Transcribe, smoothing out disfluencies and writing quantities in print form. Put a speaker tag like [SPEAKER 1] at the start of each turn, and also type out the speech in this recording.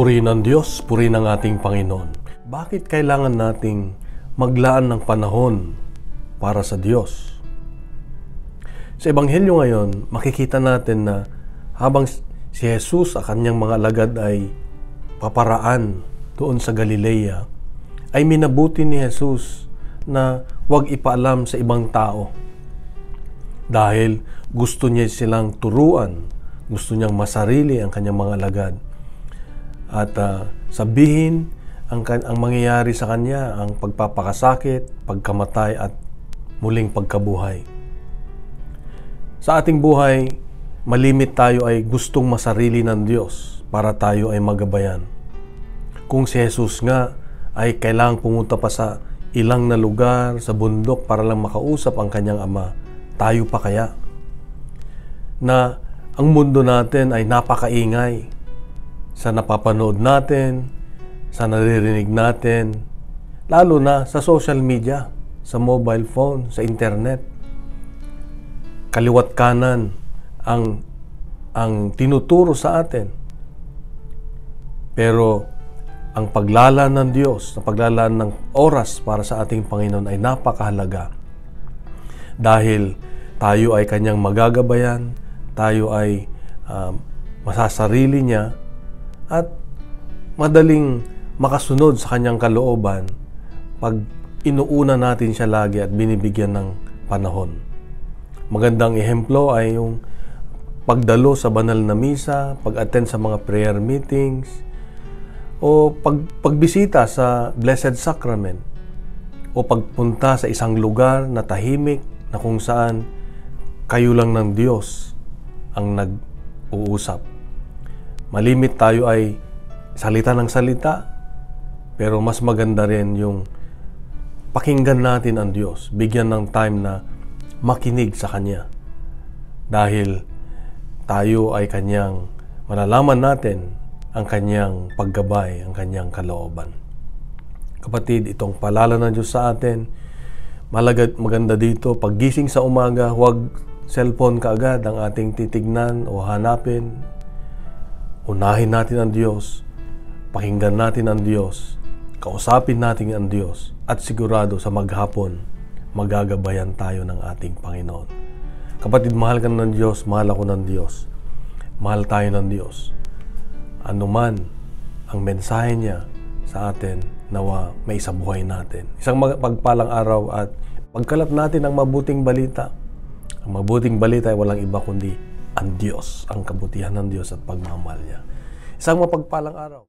[SPEAKER 1] Purihin ang Diyos, purihin ang ating Panginoon. Bakit kailangan nating maglaan ng panahon para sa Diyos? Sa Ebanghelyo ngayon, makikita natin na habang si Jesus at kanyang mga alagad ay paparaan doon sa Galilea, ay minabuti ni Jesus na huwag ipaalam sa ibang tao. Dahil gusto niya silang turuan, gusto niyang masarili ang kanyang mga alagad. At sabihin ang mangyayari sa kanya, ang pagpapakasakit, pagkamatay at muling pagkabuhay. Sa ating buhay, malimit tayo ay gustong masarili ng Diyos para tayo ay magabayan. Kung si Jesus nga ay kailangang pumunta pa sa ilang na lugar, sa bundok para lang makausap ang kanyang ama, tayo pa kaya? Na ang mundo natin ay napakaingay sa napapanood natin, sa naririnig natin, lalo na sa social media, sa mobile phone, sa internet. Kaliwat kanan ang tinuturo sa atin. Pero ang paglalaan ng Diyos, ang paglalaan ng oras para sa ating Panginoon ay napakahalaga. Dahil tayo ay kanyang magagabayan, tayo ay masasarili niya, at madaling makasunod sa kanyang kalooban pag inuuna natin siya lagi at binibigyan ng panahon. Magandang ehemplo ay yung pagdalo sa banal na misa, pag-attend sa mga prayer meetings, o pagbisita sa Blessed Sacrament, o pagpunta sa isang lugar na tahimik na kung saan kayo lang ng Diyos ang nag-uusap. Malimit tayo ay salita ng salita, pero mas maganda rin yung pakinggan natin ang Diyos, bigyan ng time na makinig sa Kanya. Dahil tayo ay Kanyang, malalaman natin ang Kanyang paggabay, ang Kanyang kalooban. Kapatid, itong paalala ng Diyos sa atin, maganda dito, paggising sa umaga, huwag cellphone kaagad ang ating titignan o hanapin. Unahin natin ang Diyos, pakinggan natin ang Diyos, kausapin natin ang Diyos, at sigurado sa maghapon, magagabayan tayo ng ating Panginoon. Kapatid, mahal ka ng Diyos, mahal ako ng Diyos. Mahal tayo ng Diyos. Ano man ang mensahe niya sa atin, nawa may isabuhay natin. Isang pagpalang araw at pagkalat natin ang mabuting balita. Ang mabuting balita ay walang iba kundi ang Diyos, ang kabutihan ng Diyos at pagmamahal niya. Isang mapagpalang araw.